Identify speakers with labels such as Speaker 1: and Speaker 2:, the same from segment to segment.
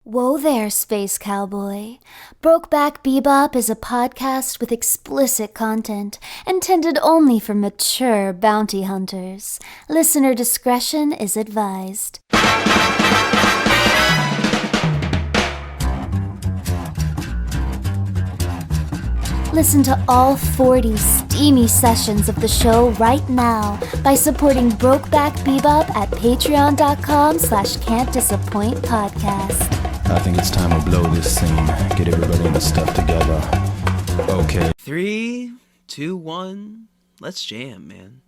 Speaker 1: Whoa there, Space Cowboy. Brokeback Bebop is a podcast with explicit content intended only for mature bounty hunters. Listener discretion is advised. Listen to all 40 steamy sessions of the show right now by supporting Brokeback Bebop at patreon.com/can'tdisappointpodcast.
Speaker 2: I think it's time to blow this scene. Get everybody in the stuff together. Okay.
Speaker 3: 3, 2, 1. Let's jam, man.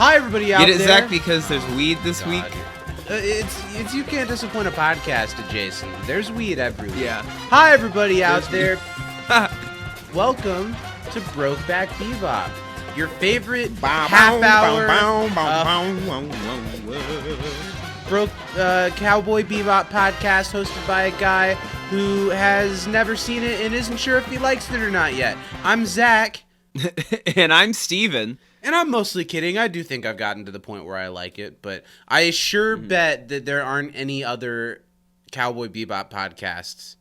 Speaker 4: Hi, everybody out there.
Speaker 3: Get it, Zach, because there's weed this week?
Speaker 4: It's You Can't Disappoint a Podcast adjacent. There's weed everywhere.
Speaker 3: Yeah.
Speaker 4: Hi, everybody out there. Welcome to Brokeback Bebop, your favorite half-hour Cowboy Bebop podcast hosted by a guy who has never seen it and isn't sure if he likes it or not yet. I'm Zach.
Speaker 3: And I'm Steven.
Speaker 4: And I'm mostly kidding. I do think I've gotten to the point where I like it, but I sure bet that there aren't any other Cowboy Bebop podcasts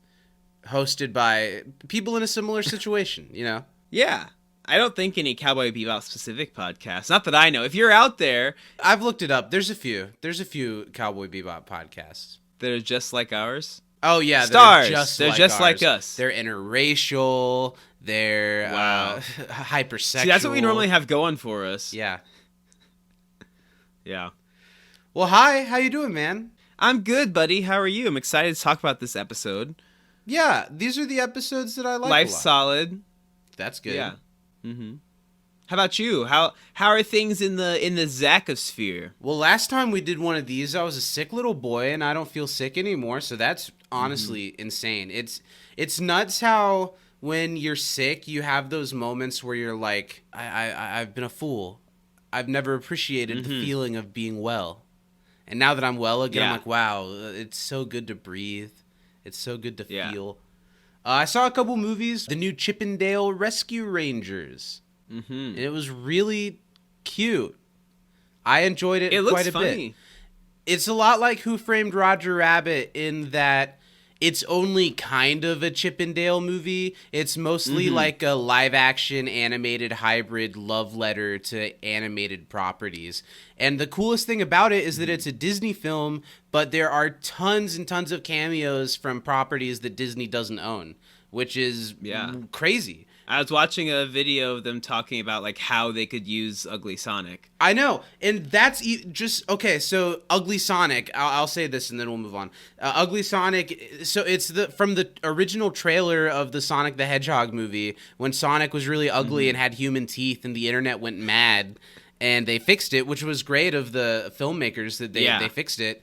Speaker 4: hosted by people in a similar situation, you know?
Speaker 3: Yeah. I don't think any Cowboy Bebop specific podcasts. Not that I know. If you're out there,
Speaker 4: I've looked it up. There's a few. There's a few Cowboy Bebop podcasts
Speaker 3: that are just like ours.
Speaker 4: Oh, yeah.
Speaker 3: Stars.
Speaker 4: They're
Speaker 3: just
Speaker 4: like
Speaker 3: like us.
Speaker 4: They're interracial. They're hypersexual.
Speaker 3: See, that's what we normally have going for us.
Speaker 4: Yeah.
Speaker 3: Yeah.
Speaker 4: Well, hi. How you doing, man?
Speaker 3: I'm good, buddy. How are you? I'm excited to talk about this episode.
Speaker 4: Yeah. These are the episodes that I like
Speaker 3: Life's
Speaker 4: a lot.
Speaker 3: solid.
Speaker 4: That's good.
Speaker 3: Yeah. Mm-hmm. How about you? How are things in the Zachosphere?
Speaker 4: Well, last time we did one of these, I was a sick little boy, and I don't feel sick anymore. So that's honestly insane. It's nuts how when you're sick, you have those moments where you're like, I've been a fool. I've never appreciated the feeling of being well. And now that I'm well again, I'm like, wow, it's so good to breathe. It's so good to feel. I saw a couple movies. The new Chippendale Rescue Rangers. And it was really cute. I enjoyed it quite a bit. It's a lot like Who Framed Roger Rabbit in that it's only kind of a Chippendale movie. It's mostly like a live-action animated hybrid love letter to animated properties. And the coolest thing about it is that it's a Disney film, but there are tons and tons of cameos from properties that Disney doesn't own, which is crazy.
Speaker 3: I was watching a video of them talking about like how they could use Ugly Sonic.
Speaker 4: I know, and that's just okay. So Ugly Sonic, I'll say this and then we'll move on. Ugly Sonic. So it's from the original trailer of the Sonic the Hedgehog movie when Sonic was really ugly and had human teeth, and the internet went mad, and they fixed it, which was great of the filmmakers that they fixed it.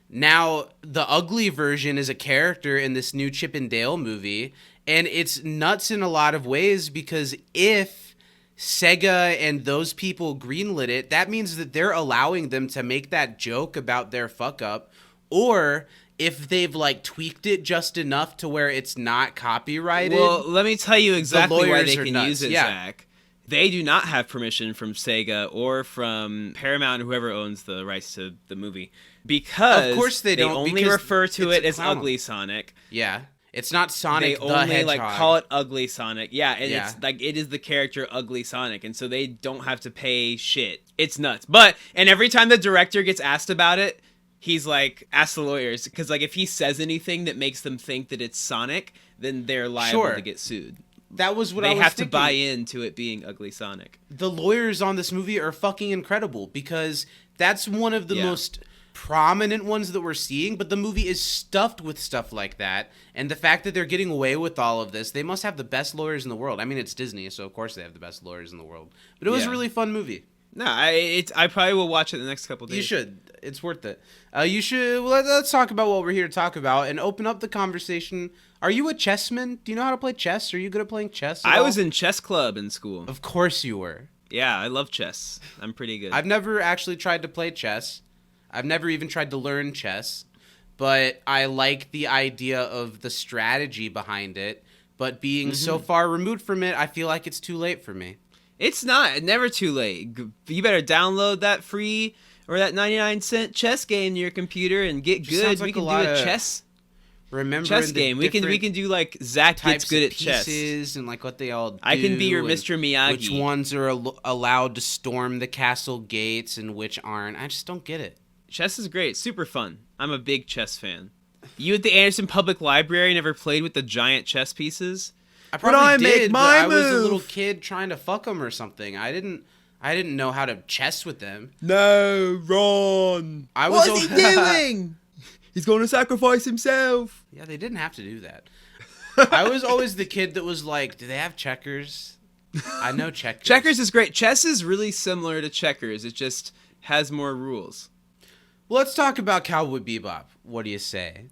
Speaker 4: Now the ugly version is a character in this new Chippendale movie. And it's nuts in a lot of ways because if Sega and those people greenlit it, that means that they're allowing them to make that joke about their fuck up. Or if they've like tweaked it just enough to where it's not copyrighted.
Speaker 3: Well, let me tell you exactly why they can
Speaker 4: nuts.
Speaker 3: use it, Zach. They do not have permission from Sega or from Paramount, whoever owns the rights to the movie. Because
Speaker 4: of course they don't,
Speaker 3: only refer to it as Ugly Sonic.
Speaker 4: Yeah. It's not Sonic
Speaker 3: they
Speaker 4: the
Speaker 3: only
Speaker 4: Hedgehog.
Speaker 3: call it Ugly Sonic. Yeah, and it's like it is the character Ugly Sonic, and so they don't have to pay shit. It's nuts. And every time the director gets asked about it, he's like, ask the lawyers, because like if he says anything that makes them think that it's Sonic, then they're liable to get sued.
Speaker 4: That was what I was
Speaker 3: thinking. They have to buy into it being Ugly Sonic.
Speaker 4: The lawyers on this movie are fucking incredible because that's one of the most prominent ones that we're seeing, but the movie is stuffed with stuff like that, and the fact that they're getting away with all of this, they must have the best lawyers in the world. I mean, it's Disney, so of course they have the best lawyers in the world. But it was a really fun movie.
Speaker 3: No, I probably will watch it the next couple days.
Speaker 4: You should. It's worth it. You should. Well, let's talk about what we're here to talk about and open up the conversation. Are you a chessman? Do you know how to play chess? Are you good at playing chess?
Speaker 3: I was in chess club in school.
Speaker 4: Of course you were.
Speaker 3: Yeah, I love chess. I'm pretty good.
Speaker 4: I've never actually tried to play chess. I've never even tried to learn chess. But I like the idea of the strategy behind it. But being so far removed from it, I feel like it's too late for me.
Speaker 3: It's not. Never too late. You better download that free or that 99-cent chess game to your computer and get good. We can do a chess game. We can do like Zach gets good at chess
Speaker 4: and like what they all do.
Speaker 3: I can be your Mr. Miyagi.
Speaker 4: Which ones are allowed to storm the castle gates and which aren't. I just don't get it.
Speaker 3: Chess is great. Super fun. I'm a big chess fan. You at the Anderson Public Library never played with the giant chess pieces?
Speaker 4: I probably did, but I was a little kid trying to fuck them or something. I didn't know how to chess with them.
Speaker 3: No, Ron. What is he doing? He's going to sacrifice himself.
Speaker 4: Yeah, they didn't have to do that. I was always the kid that was like, do they have checkers? I know checkers.
Speaker 3: Checkers is great. Chess is really similar to checkers. It just has more rules.
Speaker 4: Well, let's talk about Cowboy Bebop. What do you say?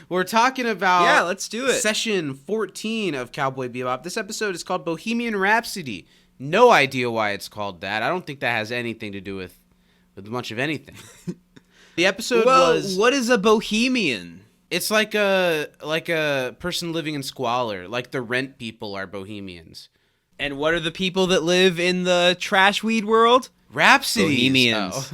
Speaker 4: We're talking about
Speaker 3: let's do it.
Speaker 4: Session 14 of Cowboy Bebop. This episode is called Bohemian Rhapsody. No idea why it's called that. I don't think that has anything to do with much of anything. The episode was...
Speaker 3: what is a bohemian?
Speaker 4: It's like a person living in squalor. Like the rent people are bohemians.
Speaker 3: And what are the people that live in the trash weed world?
Speaker 4: Rhapsody.
Speaker 3: Bohemians.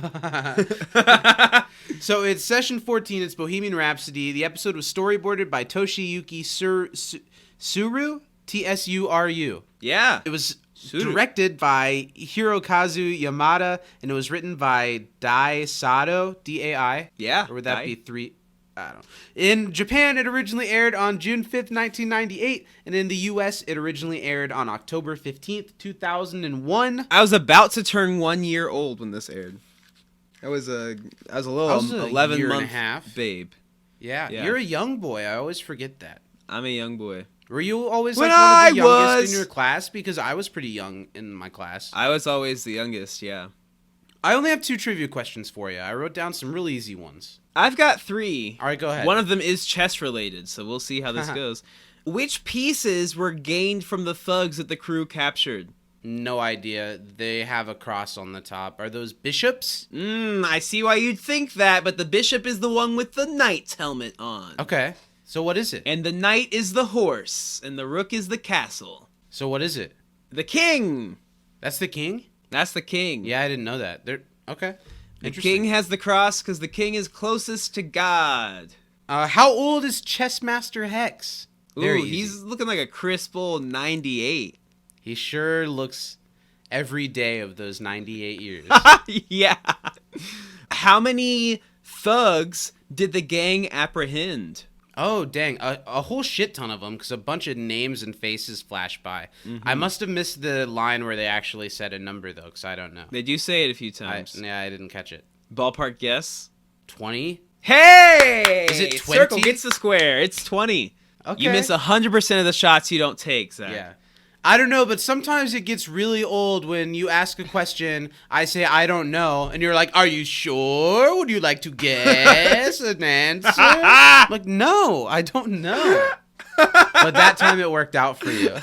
Speaker 4: Oh. So it's session 14. It's Bohemian Rhapsody. The episode was storyboarded by Toshiyuki Tsuru. Tsuru.
Speaker 3: Yeah.
Speaker 4: It was directed by Hirokazu Yamada, and it was written by Dai Sato. D-A-I.
Speaker 3: Yeah.
Speaker 4: Or would that be three? I don't know. In Japan, it originally aired on June 5th, 1998, and in the U.S., it originally aired on October 15th, 2001.
Speaker 3: I was about to turn 1 year old when this aired. I was a little 11-month babe.
Speaker 4: Yeah, you're a young boy. I always forget that.
Speaker 3: I'm a young boy.
Speaker 4: Were you always like one of the youngest in your class? Because I was pretty young in my class.
Speaker 3: I was always the youngest, yeah.
Speaker 4: I only have 2 trivia questions for you. I wrote down some really easy ones.
Speaker 3: I've got 3.
Speaker 4: All right, go ahead.
Speaker 3: One of them is chess related, so we'll see how this goes. Which pieces were gained from the thugs that the crew captured?
Speaker 4: No idea. They have a cross on the top. Are those bishops?
Speaker 3: I see why you'd think that, but the bishop is the one with the knight's helmet on.
Speaker 4: Okay. So what is it?
Speaker 3: And the knight is the horse, and the rook is the castle.
Speaker 4: So what is it?
Speaker 3: The king.
Speaker 4: That's the king?
Speaker 3: That's the king.
Speaker 4: Yeah, I didn't know that. Okay.
Speaker 3: The king has the cross because the king is closest to God.
Speaker 4: How old is Chessmaster Hex?
Speaker 3: Ooh, he's looking like a crisp old 98.
Speaker 4: He sure looks every day of those 98 years.
Speaker 3: Yeah. How many thugs did the gang apprehend?
Speaker 4: Oh, dang. A whole shit ton of them, because a bunch of names and faces flash by. Mm-hmm. I must have missed the line where they actually said a number, though, because I don't know.
Speaker 3: They do say it a few times.
Speaker 4: I didn't catch it.
Speaker 3: Ballpark guess?
Speaker 4: 20?
Speaker 3: Hey!
Speaker 4: Is it 20?
Speaker 3: Circle gets the square. It's 20.
Speaker 4: Okay.
Speaker 3: You miss 100% of the shots you don't take, Zach.
Speaker 4: Yeah. I don't know, but sometimes it gets really old when you ask a question, I say, I don't know, and you're like, are you sure? Would you like to guess an answer? I'm like, no, I don't know. But that time it worked out for you.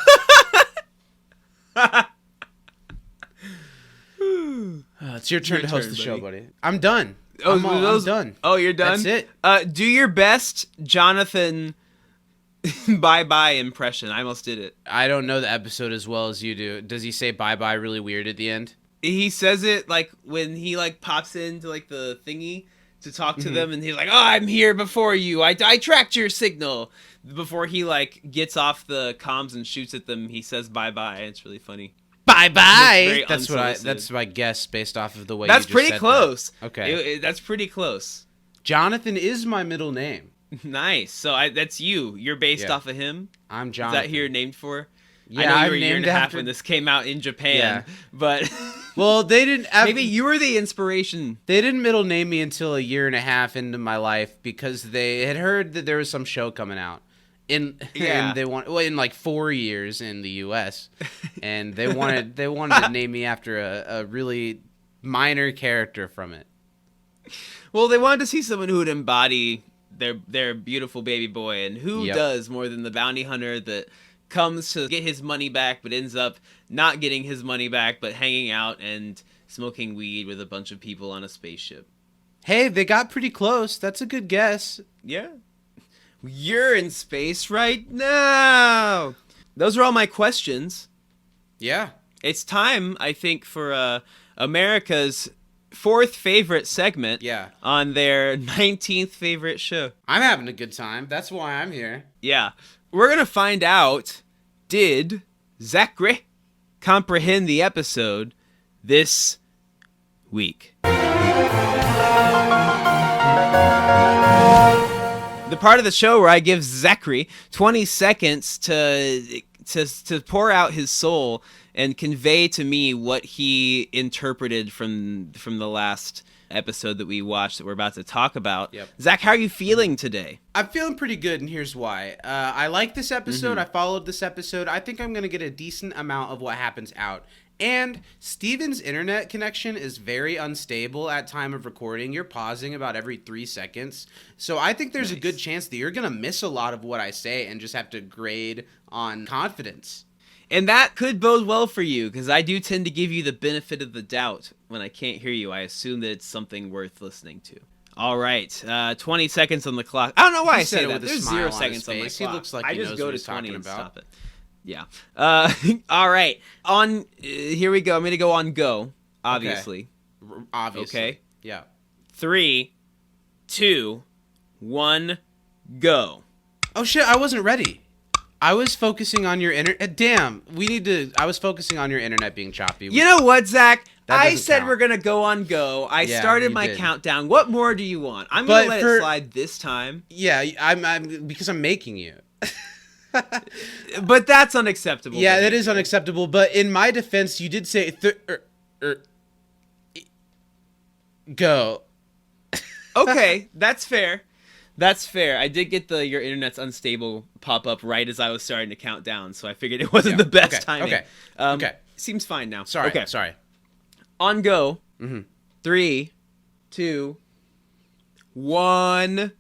Speaker 4: It's your turn to host the show, buddy. I'm done. I'm done.
Speaker 3: Oh, you're done?
Speaker 4: That's it.
Speaker 3: Do your best Jonathan bye-bye impression. I almost did it.
Speaker 4: I don't know the episode as well as you do. Does he say bye-bye really weird at the end?
Speaker 3: He says it like when he like pops into like the thingy to talk to them, and he's like, "Oh, I'm here before you. I tracked your signal." Before he like gets off the comms and shoots at them, he says bye-bye. It's really funny.
Speaker 4: Bye-bye. That's my guess based off of the way
Speaker 3: that's
Speaker 4: you just
Speaker 3: pretty
Speaker 4: said
Speaker 3: close.
Speaker 4: That. Okay.
Speaker 3: That's pretty close.
Speaker 4: Jonathan is my middle name.
Speaker 3: Nice. So that's you. You're based off of him?
Speaker 4: I'm Jonathan.
Speaker 3: Is that who you're named for?
Speaker 4: Yeah,
Speaker 3: I know you were
Speaker 4: I'm
Speaker 3: a year and a half
Speaker 4: after...
Speaker 3: when this came out in Japan, but
Speaker 4: well, they didn't.
Speaker 3: Maybe you were the inspiration.
Speaker 4: They didn't middle name me until a year and a half into my life because they had heard that there was some show coming out, And they want in like 4 years in the U.S. and they wanted to name me after a really minor character from it.
Speaker 3: Well, they wanted to see someone who would embody their beautiful baby boy, and who does more than the bounty hunter that comes to get his money back but ends up not getting his money back but hanging out and smoking weed with a bunch of people on a spaceship.
Speaker 4: Hey, they got pretty close. That's a good guess.
Speaker 3: Yeah. You're in space right now. Those are all my questions.
Speaker 4: Yeah.
Speaker 3: It's time, I think, for America's 4th favorite segment on their 19th favorite show.
Speaker 4: I'm having a good time. That's why I'm here.
Speaker 3: Yeah. We're going to find out, did Zachary comprehend the episode this week? The part of the show where I give Zachary 20 seconds to pour out his soul and convey to me what he interpreted from the last episode that we watched that we're about to talk about.
Speaker 4: Yep.
Speaker 3: Zach, how are you feeling today?
Speaker 4: I'm feeling pretty good, and here's why. I like this episode. I followed this episode. I think I'm going to get a decent amount of what happens out. And Steven's internet connection is very unstable at time of recording. You're pausing about every 3 seconds. So I think there's a good chance that you're going to miss a lot of what I say and just have to grade on confidence.
Speaker 3: And that could bode well for you, because I do tend to give you the benefit of the doubt when I can't hear you. I assume that it's something worth listening to. All right, 20 seconds on the clock. I don't know why I say that. There's 0 seconds on my clock.
Speaker 4: He looks like
Speaker 3: I
Speaker 4: he
Speaker 3: just
Speaker 4: knows
Speaker 3: go
Speaker 4: what
Speaker 3: to
Speaker 4: he's
Speaker 3: 20
Speaker 4: talking
Speaker 3: and
Speaker 4: about.
Speaker 3: stop it. Yeah. All right. On here we go. I'm going to go on go, obviously.
Speaker 4: Okay. Obviously.
Speaker 3: Okay.
Speaker 4: Yeah.
Speaker 3: 3, 2, 1, go.
Speaker 4: Oh shit, I wasn't ready. I was focusing on your damn, I was focusing on your internet being choppy.
Speaker 3: You know what, Zach? I
Speaker 4: doesn't
Speaker 3: said
Speaker 4: count.
Speaker 3: we're going to go on go. I started my countdown. What more do you want? I'm going to let it slide this time.
Speaker 4: Yeah, I'm because I'm making you.
Speaker 3: But that's unacceptable.
Speaker 4: Yeah, that is unacceptable. But in my defense, you did say go.
Speaker 3: Okay, that's fair. That's fair. I did get your internet's unstable pop up right as I was starting to count down, so I figured it wasn't the best timing.
Speaker 4: Okay. Okay.
Speaker 3: Seems fine now.
Speaker 4: Sorry.
Speaker 3: Okay.
Speaker 4: Sorry.
Speaker 3: On go. 3, 2, 1,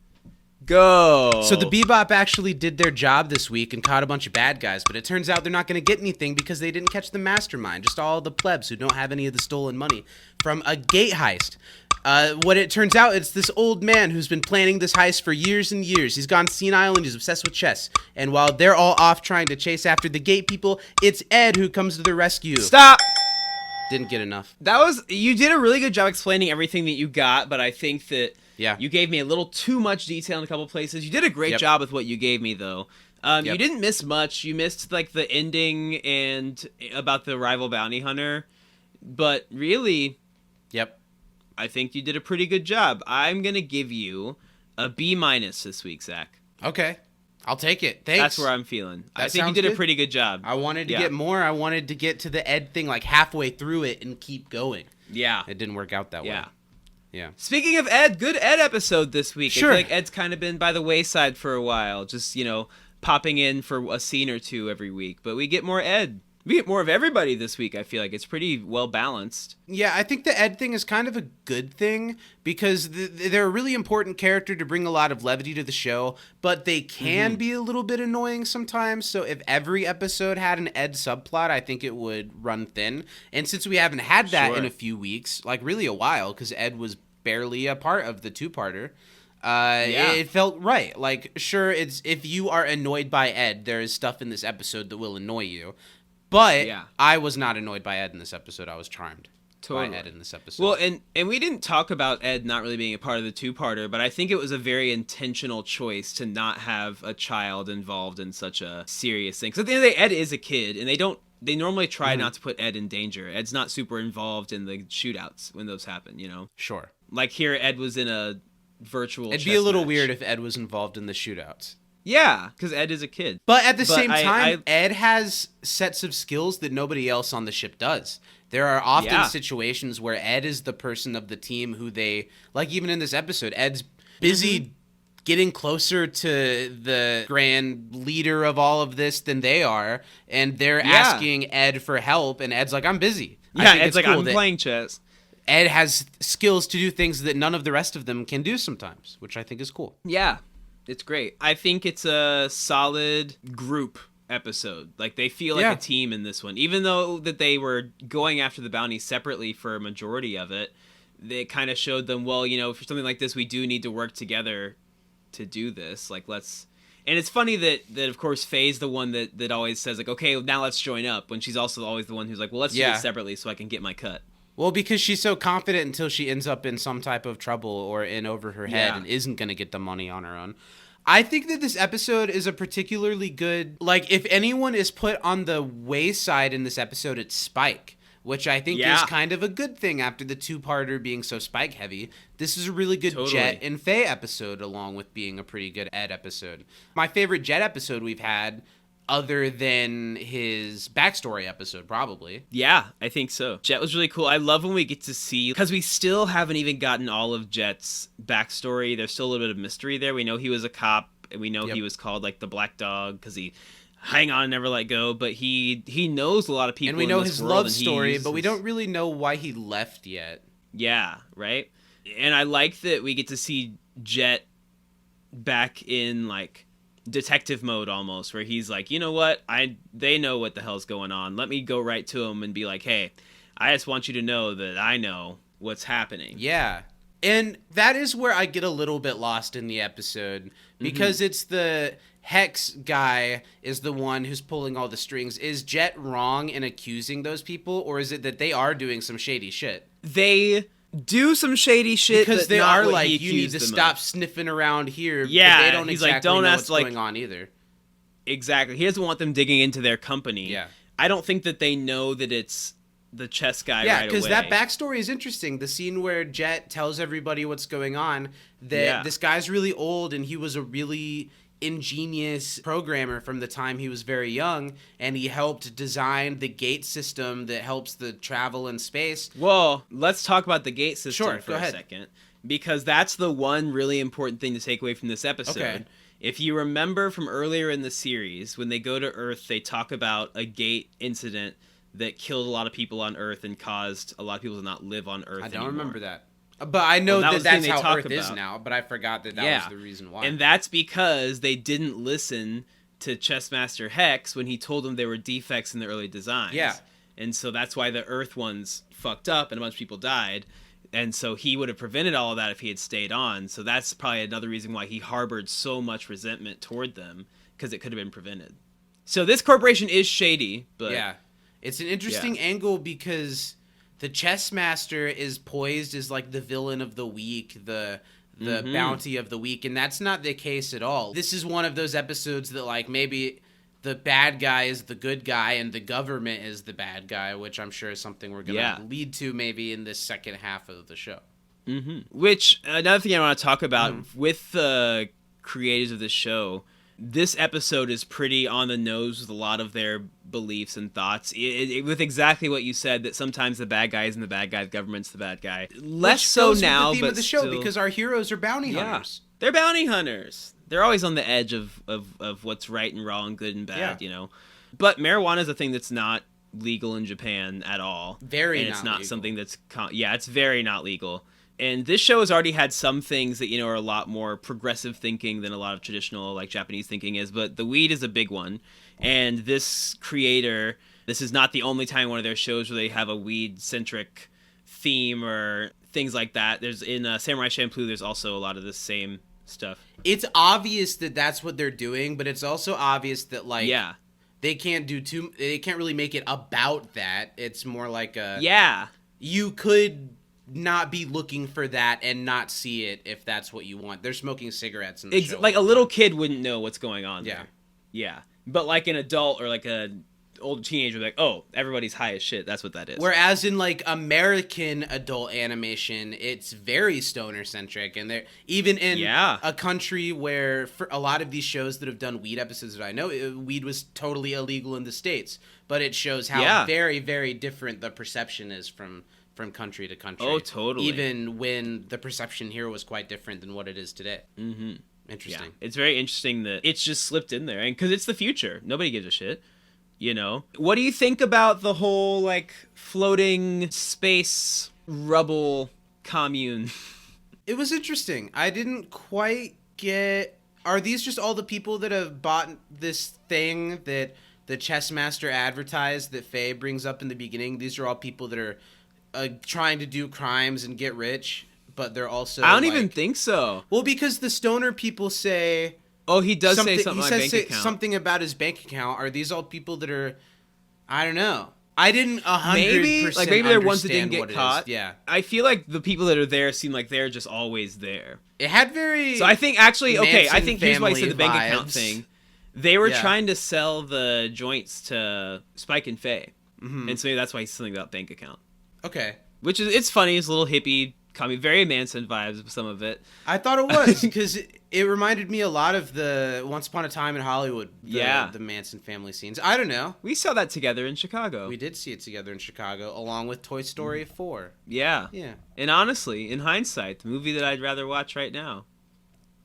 Speaker 3: go.
Speaker 4: So the Bebop actually did their job this week and caught a bunch of bad guys, but it turns out they're not going to get anything because they didn't catch the mastermind, just all the plebs who don't have any of the stolen money from a gate heist. What it turns out, it's this old man who's been planning this heist for years and years. He's gone senile and he's obsessed with chess. And while they're all off trying to chase after the gate people, it's Ed who comes to the rescue.
Speaker 3: Stop!
Speaker 4: Didn't get enough.
Speaker 3: You did a really good job explaining everything that you got, but I think that you gave me a little too much detail in a couple places. You did a great job with what you gave me, though. You didn't miss much. You missed like the ending and about the rival bounty hunter, but really, I think you did a pretty good job. I'm gonna give you a B- this week, Zach.
Speaker 4: Okay, I'll take it. Thanks.
Speaker 3: That's where I'm feeling. I think you did a pretty good job.
Speaker 4: I wanted to get more. I wanted to get to the Ed thing like halfway through it and keep going.
Speaker 3: Yeah,
Speaker 4: it didn't work out that way. Yeah.
Speaker 3: Speaking of Ed, good Ed episode this week. Sure. I feel like Ed's kind of been by the wayside for a while, just popping in for a scene or two every week. But we get more Ed. We get more of everybody this week, I feel like. It's pretty well balanced.
Speaker 4: Yeah, I think the Ed thing is kind of a good thing because they're a really important character to bring a lot of levity to the show, but they can be a little bit annoying sometimes. So if every episode had an Ed subplot, I think it would run thin. And since we haven't had that in a few weeks, like really a while, because Ed was barely a part of the two-parter, it felt right. Like, sure, it's if you are annoyed by Ed, there is stuff in this episode that will annoy you. But I was not annoyed by Ed in this episode. I was charmed by Ed in this episode.
Speaker 3: Well, and we didn't talk about Ed not really being a part of the two-parter, but I think it was a very intentional choice to not have a child involved in such a serious thing. Because at the end of the day, Ed is a kid, and they normally try not to put Ed in danger. Ed's not super involved in the shootouts when those happen,
Speaker 4: Sure.
Speaker 3: Like here, Ed was in a virtual
Speaker 4: It'd be a little weird if Ed was involved in the shootouts.
Speaker 3: Yeah, because Ed is a kid.
Speaker 4: But at the same time, Ed has sets of skills that nobody else on the ship does. There are often situations where Ed is the person of the team who they, like even in this episode, Ed's busy getting closer to the grand leader of all of this than they are, and they're asking Ed for help, and Ed's like, I'm busy.
Speaker 3: Yeah, Ed's like, I'm playing chess.
Speaker 4: Ed has skills to do things that none of the rest of them can do sometimes, which I think is cool.
Speaker 3: Yeah, it's great. I think it's a solid group episode. Like, they feel like a team in this one. Even though that they were going after the bounty separately for a majority of it, they kind of showed them, well, you know, for something like this, we do need to work together to do this. Like, let's... And it's funny that of course, Faye's the one that always says, like, okay, now let's join up, when she's also always the one who's like, well, let's do this separately so I can get my cut.
Speaker 4: Well, because she's so confident until she ends up in some type of trouble or in over her head and isn't going to get the money on her own. I think that this episode is a particularly good... Like, if anyone is put on the wayside in this episode, it's Spike, which I think is kind of a good thing after the two-parter being so Spike-heavy. This is a really good Jet and Faye episode, along with being a pretty good Ed episode. My favorite Jet episode we've had, other than his backstory episode, probably.
Speaker 3: Yeah, I think so. Jet was really cool. I love when we get to see, because we still haven't even gotten all of Jet's backstory. There's still a little bit of mystery there. We know he was a cop, and we know he was called, like, the Black Dog, because he hang on, never let go, but he knows a lot of people.
Speaker 4: And we know his love story, but we don't really know why he left yet. Yeah,
Speaker 3: right? And I like that we get to see Jet back in, like, detective mode almost, where he's like, you know what, they know what the hell's going on, let me go right to him and be like, hey, I just want you to know that I know what's happening.
Speaker 4: Yeah, and that is where I get a little bit lost in the episode, because it's the Hex guy is the one who's pulling all the strings. Is Jet wrong in accusing those people, or is it that they are doing some shady shit?
Speaker 3: They do some shady shit,
Speaker 4: because they are like, you need to stop sniffing around here.
Speaker 3: Yeah,
Speaker 4: but they don't exactly know what's going on either.
Speaker 3: Exactly. He doesn't want them digging into their company.
Speaker 4: Yeah,
Speaker 3: I don't think that they know that it's the chess guy.
Speaker 4: Yeah, because that backstory is interesting. The scene where Jet tells everybody what's going on, that this guy's really old and he was a really ingenious programmer from the time he was very young, and he helped design the gate system that helps the travel in space.
Speaker 3: Well, let's talk about the gate system for
Speaker 4: a
Speaker 3: second, because that's the one really important thing to take away from this episode. Okay. If you remember from earlier in the series, when they go to Earth, they talk about a gate incident that killed a lot of people on Earth and caused a lot of people to not live on Earth anymore.
Speaker 4: I don't remember that. But I know that's how Earth is now, but I forgot that was the reason why.
Speaker 3: And that's because they didn't listen to Chessmaster Hex when he told them there were defects in the early designs.
Speaker 4: Yeah.
Speaker 3: And so that's why the Earth ones fucked up and a bunch of people died. And so he would have prevented all of that if he had stayed on. So that's probably another reason why he harbored so much resentment toward them, because it could have been prevented. So this corporation is shady, but...
Speaker 4: Yeah. It's an interesting angle because... The chess master is poised as like the villain of the week, the bounty of the week, and that's not the case at all. This is one of those episodes that like maybe the bad guy is the good guy and the government is the bad guy, which I'm sure is something we're going to lead to maybe in this second half of the show.
Speaker 3: Which, another thing I want to talk about with the creators of this show, this episode is pretty on the nose with a lot of their beliefs and thoughts, with exactly what you said, that sometimes the bad guy isn't the bad guy, the government's the bad guy. Less so now,
Speaker 4: with the theme
Speaker 3: but
Speaker 4: of the show, still, because our heroes are bounty hunters.
Speaker 3: They're bounty hunters. They're always on the edge of what's right and wrong, good and bad, you know. But marijuana is a thing that's not legal in Japan at all.
Speaker 4: Very
Speaker 3: and
Speaker 4: not
Speaker 3: it's not
Speaker 4: legal.
Speaker 3: Something that's it's very not legal. And this show has already had some things that, you know, are a lot more progressive thinking than a lot of traditional, like, Japanese thinking is. But the weed is a big one. And this creator, this is not the only time one of their shows where they have a weed-centric theme or things like that. There's in Samurai Champloo, there's also a lot of the same stuff.
Speaker 4: It's obvious that that's what they're doing, but it's also obvious that, like, they can't really make it about that. It's more like you could not be looking for that and not see it if that's what you want. They're smoking cigarettes in the show.
Speaker 3: Like a little kid wouldn't know what's going on there. Yeah. But like an adult or like a old teenager, like, oh, everybody's high as shit. That's what that is.
Speaker 4: Whereas in like American adult animation, it's very stoner centric, and they're even in a country where for a lot of these shows that have done weed episodes that I know, weed was totally illegal in the States, but it shows how very, very different the perception is from country to country.
Speaker 3: Oh, totally.
Speaker 4: Even when the perception here was quite different than what it is today. Interesting.
Speaker 3: Yeah. It's very interesting that it's just slipped in there, and because it's the future, nobody gives a shit. You know, what do you think about the whole like floating space rubble commune?
Speaker 4: It was interesting. I didn't quite get. Are these just all the people that have bought this thing that the chess master advertised that Faye brings up in the beginning? These are all people that are trying to do crimes and get rich, but they're also.
Speaker 3: I don't even think so.
Speaker 4: Well, because the stoner people say.
Speaker 3: Oh, he does say something on bank account.
Speaker 4: Something about his bank account. Are these all people that are? I don't know. I didn't 100%
Speaker 3: maybe they're ones that didn't get caught.
Speaker 4: Yeah,
Speaker 3: I feel like the people that are there seem like they're just always there.
Speaker 4: It had very.
Speaker 3: So I think actually, okay, I
Speaker 4: Manson
Speaker 3: think here's why I said the bank
Speaker 4: vibes.
Speaker 3: account thing. They were trying to sell the joints to Spike and Faye, and so maybe that's why he's something about bank account.
Speaker 4: Okay.
Speaker 3: Which is it's funny. It's a little hippie, very Manson vibes with some of it.
Speaker 4: I thought it was because it reminded me a lot of the Once Upon a Time in Hollywood. The Manson family scenes. I don't know.
Speaker 3: We saw that together in Chicago.
Speaker 4: We did see it together in Chicago, along with Toy Story 4.
Speaker 3: Yeah.
Speaker 4: Yeah.
Speaker 3: And honestly, in hindsight, the movie that I'd rather watch right now,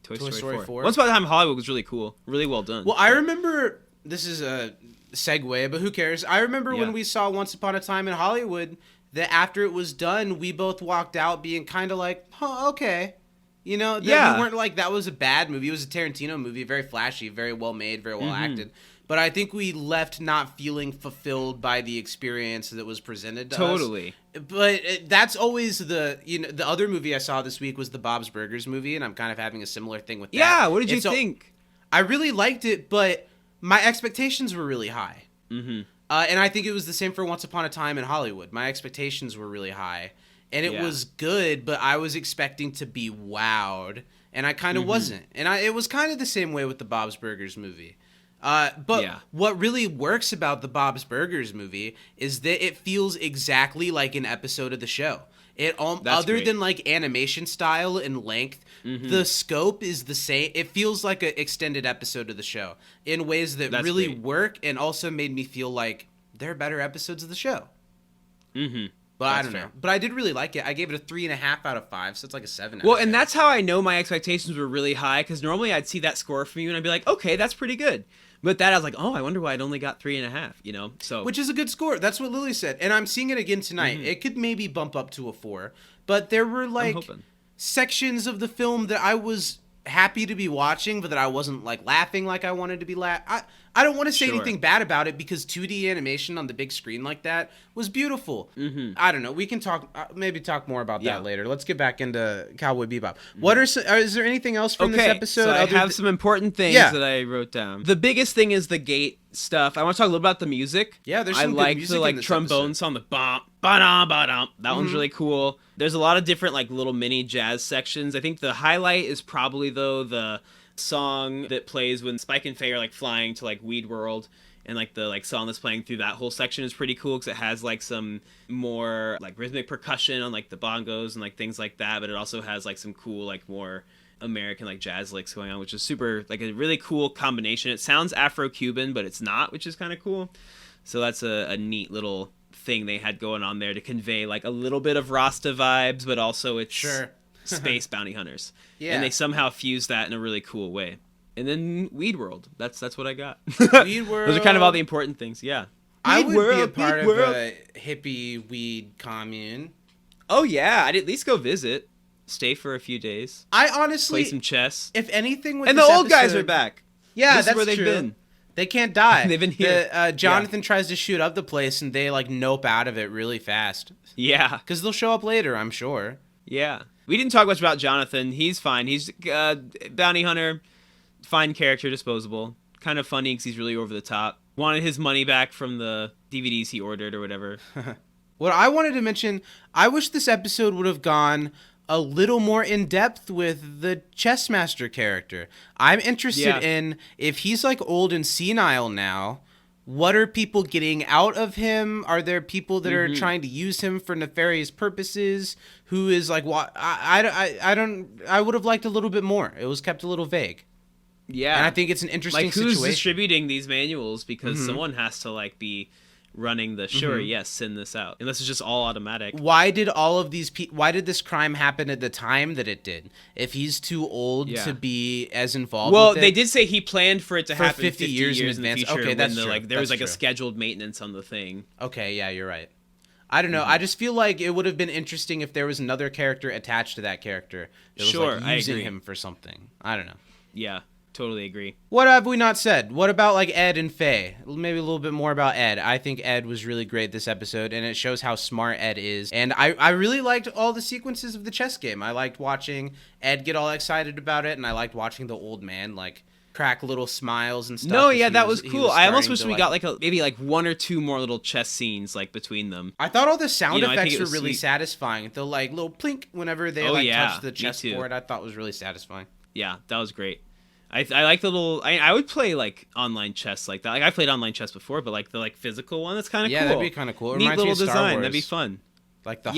Speaker 3: Toy Story 4.
Speaker 4: 4.
Speaker 3: Once Upon a Time in Hollywood was really cool, really well done.
Speaker 4: Well, I remember. This is a segue, but who cares? I remember when we saw Once Upon a Time in Hollywood. That after it was done, we both walked out being kind of like, huh, okay. You know, we weren't like, that was a bad movie. It was a Tarantino movie, very flashy, very well made, very well acted. But I think we left not feeling fulfilled by the experience that was presented to us.
Speaker 3: Totally.
Speaker 4: But that's always the other movie I saw this week was the Bob's Burgers movie, and I'm kind of having a similar thing with that.
Speaker 3: Yeah, what did you think?
Speaker 4: I really liked it, but my expectations were really high. Mm-hmm. And I think it was the same for Once Upon a Time in Hollywood. My expectations were really high. And it was good, but I was expecting to be wowed. And I kind of wasn't. And it was kind of the same way with the Bob's Burgers movie. What really works about the Bob's Burgers movie is that it feels exactly like an episode of the show. Other than like animation style and length, the scope is the same. It feels like an extended episode of the show in ways that really work, and also made me feel like they're better episodes of the show. But I don't know. But I did really like it. I gave it a 3.5 out of 5, so it's like a 7.
Speaker 3: Well, and that's how I know my expectations were really high, because normally I'd see that score from you and I'd be like, okay, that's pretty good. But that I was like, oh, I wonder why it only got 3.5. You know, so
Speaker 4: which is a good score. That's what Lily said, and I'm seeing it again tonight. It could maybe bump up to a 4, but there were like sections of the film that I was happy to be watching, but that I wasn't like laughing like I wanted to be I don't want to say anything bad about it, because 2D animation on the big screen like that was beautiful. I don't know. We can maybe talk more about that later. Let's get back into Cowboy Bebop. Is there anything else from this episode?
Speaker 3: So I have some important things that I wrote down. The biggest thing is the gate stuff. I want to talk a little about the music.
Speaker 4: Yeah, there's some good music
Speaker 3: the like trombone song, the bum ba-dum ba-dum. That one's really cool. There's a lot of different like little mini jazz sections. I think the highlight is probably though the song that plays when Spike and Faye are like flying to like Weed World, and like the like song that's playing through that whole section is pretty cool, because it has like some more like rhythmic percussion on like the bongos and like things like that, but it also has like some cool like more American like jazz licks going on, which is super like a really cool combination. It sounds Afro-Cuban, but it's not, which is kind of cool. So that's a neat little thing they had going on there to convey like a little bit of Rasta vibes, but also it's space bounty hunters. And they somehow fused that in a really cool way. And then Weed World. That's what I got.
Speaker 4: Weed World.
Speaker 3: Those are kind of all the important things. Yeah.
Speaker 4: I would be a part of a hippie weed commune.
Speaker 3: Oh yeah, I'd at least go visit, stay for a few days.
Speaker 4: I honestly
Speaker 3: play some chess.
Speaker 4: If anything, with
Speaker 3: and
Speaker 4: this
Speaker 3: the old
Speaker 4: episode,
Speaker 3: guys are back.
Speaker 4: Yeah,
Speaker 3: this
Speaker 4: that's
Speaker 3: is where they've
Speaker 4: true.
Speaker 3: been.
Speaker 4: They can't die.
Speaker 3: They've been here.
Speaker 4: Jonathan tries to shoot up the place, and they like nope out of it really fast.
Speaker 3: Yeah,
Speaker 4: because they'll show up later, I'm sure.
Speaker 3: Yeah, we didn't talk much about Jonathan. He's fine. He's bounty hunter, fine character, disposable, kind of funny because he's really over the top. Wanted his money back from the DVDs he ordered or whatever.
Speaker 4: What I wanted to mention, I wish this episode would have gone a little more in depth with the chess master character. I'm interested in if he's like old and senile now. What are people getting out of him? Are there people that are trying to use him for nefarious purposes? Who is like what? I would have liked a little bit more. It was kept a little vague.
Speaker 3: Yeah,
Speaker 4: and I think it's an interesting
Speaker 3: like who's
Speaker 4: situation.
Speaker 3: distributing these manuals, because someone has to like be running the sure, yes, send this out. Unless it's just all automatic.
Speaker 4: Why did all of these why did this crime happen at the time that it did? If he's too old to be as involved with it?
Speaker 3: They did say he planned for it to happen
Speaker 4: 50 years in
Speaker 3: the
Speaker 4: advance.
Speaker 3: future.
Speaker 4: Okay, that's true.
Speaker 3: There was like a scheduled maintenance on the thing.
Speaker 4: Okay, yeah, you're right. I don't know. I just feel like it would have been interesting if there was another character attached to that character that was like using him for something. I don't know.
Speaker 3: Yeah. Totally agree.
Speaker 4: What have we not said? What about like Ed and Faye? Maybe a little bit more about Ed. I think Ed was really great this episode, and it shows how smart Ed is. And I really liked all the sequences of the chess game. I liked watching Ed get all excited about it, and I liked watching the old man like crack little smiles and stuff.
Speaker 3: No, yeah, that was cool. I almost wish we got like maybe like one or two more little chess scenes like between them.
Speaker 4: I thought all the sound effects were really satisfying. The like little plink whenever they touch the chessboard, I thought was really satisfying.
Speaker 3: Yeah, that was great. I like the little. I would play like online chess like that. Like I played online chess before, but like the like physical one, that's kind of cool.
Speaker 4: Yeah, that'd be kind of cool. It
Speaker 3: Neat little
Speaker 4: me of Star
Speaker 3: design.
Speaker 4: Wars.
Speaker 3: That'd be fun.
Speaker 4: Like the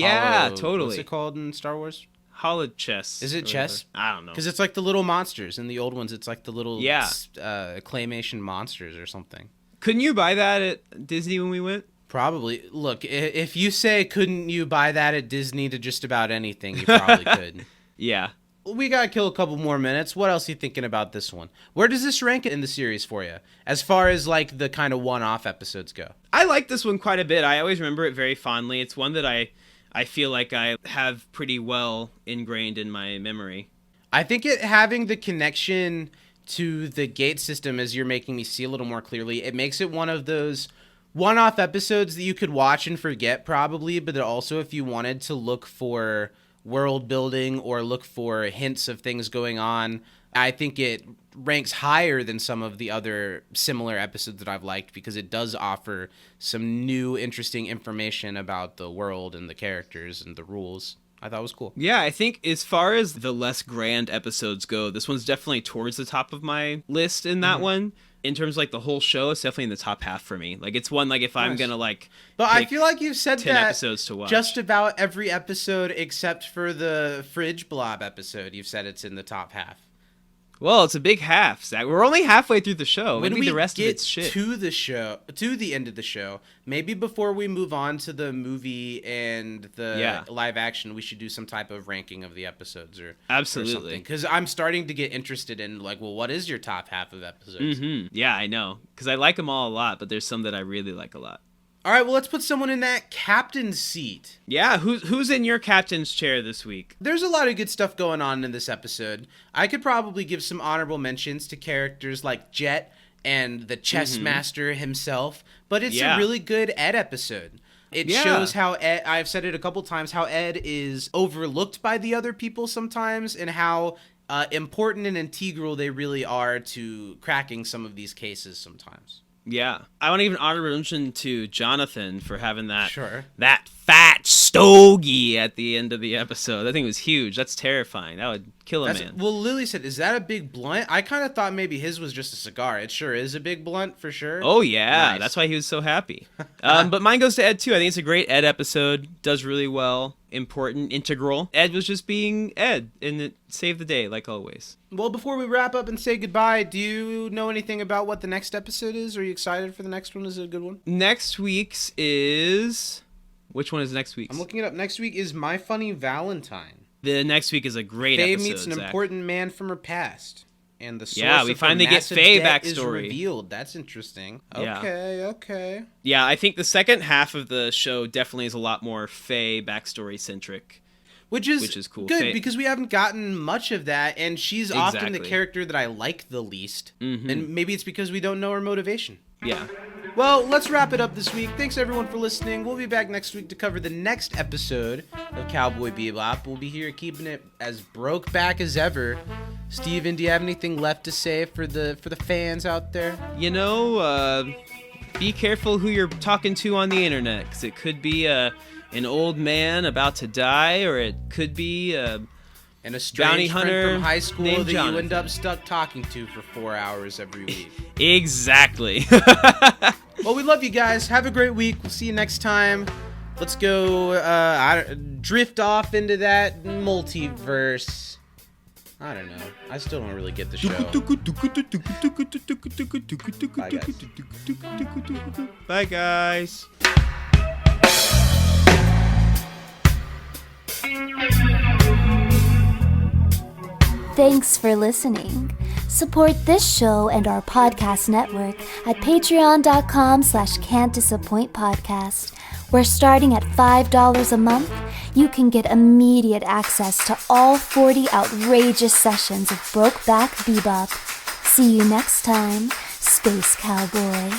Speaker 3: totally.
Speaker 4: What's it called in Star Wars?
Speaker 3: Holo chess.
Speaker 4: Is it chess?
Speaker 3: I don't know.
Speaker 4: Because it's like the little monsters. In the old ones, it's like the little claymation monsters or something.
Speaker 3: Couldn't you buy that at Disney when we went?
Speaker 4: Probably. Look, if you say couldn't you buy that at Disney to just about anything, you probably could.
Speaker 3: Yeah.
Speaker 4: We gotta kill a couple more minutes. What else are you thinking about this one? Where does this rank in the series for you, as far as like the kind of one-off episodes go?
Speaker 3: I like this one quite a bit. I always remember it very fondly. It's one that I feel like I have pretty well ingrained in my memory.
Speaker 4: I think it having the connection to the gate system, as you're making me see a little more clearly, it makes it one of those one-off episodes that you could watch and forget probably, but that also if you wanted to look for world building or look for hints of things going on, I think it ranks higher than some of the other similar episodes that I've liked because it does offer some new interesting information about the world and the characters and the rules. I thought it was cool.
Speaker 3: Yeah, I think as far as the less grand episodes go, this one's definitely towards the top of my list in that one. In terms of like the whole show, it's definitely in the top half for me. Like it's one like if I'm gonna like,
Speaker 4: but I feel like you've said
Speaker 3: 10
Speaker 4: that
Speaker 3: episodes to watch.
Speaker 4: Just about every episode except for the Fridge Blob episode. You've said it's in the top half.
Speaker 3: Well, it's a big half, Zach. We're only halfway through the show.
Speaker 4: When
Speaker 3: maybe
Speaker 4: we
Speaker 3: the rest
Speaker 4: get
Speaker 3: of it's shit.
Speaker 4: to the end of the show, maybe before we move on to the movie and the live action, we should do some type of ranking of the episodes or something. Because I'm starting to get interested in like, well, what is your top half of episodes?
Speaker 3: Mm-hmm. Yeah, I know. Because I like them all a lot, but there's some that I really like a lot.
Speaker 4: All right, well, let's put someone in that captain's seat.
Speaker 3: Yeah, who's in your captain's chair this week?
Speaker 4: There's a lot of good stuff going on in this episode. I could probably give some honorable mentions to characters like Jet and the chess master himself, but it's a really good Ed episode. It shows how Ed, I've said it a couple times, how Ed is overlooked by the other people sometimes and how important and integral they really are to cracking some of these cases sometimes.
Speaker 3: Yeah. I want to give an honorable mention to Jonathan for having that
Speaker 4: that
Speaker 3: fat stogie at the end of the episode. I think it was huge. That's terrifying. That would kill a man.
Speaker 4: Well, Lily said, is that a big blunt? I kind of thought maybe his was just a cigar. It sure is a big blunt for sure.
Speaker 3: Oh, yeah.
Speaker 4: Nice.
Speaker 3: That's why he was so happy. But mine goes to Ed, too. I think it's a great Ed episode. Does really well. Important, integral. Ed was just being Ed, and it saved the day, like always.
Speaker 4: Well, before we wrap up and say goodbye, do you know anything about what the next episode is? Are you excited for the next one? Is it a good one?
Speaker 3: Next week's is... Which one is next week's?
Speaker 4: I'm looking it up. Next week is My Funny Valentine.
Speaker 3: The next week is a great
Speaker 4: Faye
Speaker 3: episode,
Speaker 4: meets an important man from her past. And the source
Speaker 3: we
Speaker 4: of
Speaker 3: finally
Speaker 4: her
Speaker 3: get
Speaker 4: massive
Speaker 3: Faye
Speaker 4: debt
Speaker 3: backstory.
Speaker 4: is revealed. That's interesting. Okay.
Speaker 3: Yeah, I think the second half of the show definitely is a lot more Faye backstory centric.
Speaker 4: Which is cool. Good,
Speaker 3: Faye,
Speaker 4: because we haven't gotten much of that, and she's often the character that I like the least. And maybe it's because we don't know her motivation.
Speaker 3: Yeah.
Speaker 4: Well, let's wrap it up this week. Thanks, everyone, for listening. We'll be back next week to cover the next episode of Cowboy Bebop. We'll be here keeping it as Brokeback as ever. Steven, do you have anything left to say for the fans out there?
Speaker 3: You know, be careful who you're talking to on the internet, because it could be an old man about to die, or it could be
Speaker 4: and a strange
Speaker 3: bounty hunter
Speaker 4: friend from high school that
Speaker 3: Jonathan.
Speaker 4: you end up stuck talking to for 4 hours every week.
Speaker 3: Exactly.
Speaker 4: Well, we love you guys. Have a great week. We'll see you next time. Let's go drift off into that multiverse. I don't know. I still don't really get the show.
Speaker 3: Bye, guys.
Speaker 1: Thanks for listening. Support this show and our podcast network at patreon.com/can'tdisappointpodcast, where starting at $5 a month, you can get immediate access to all 40 outrageous sessions of Brokeback Bebop. See you next time, Space Cowboy.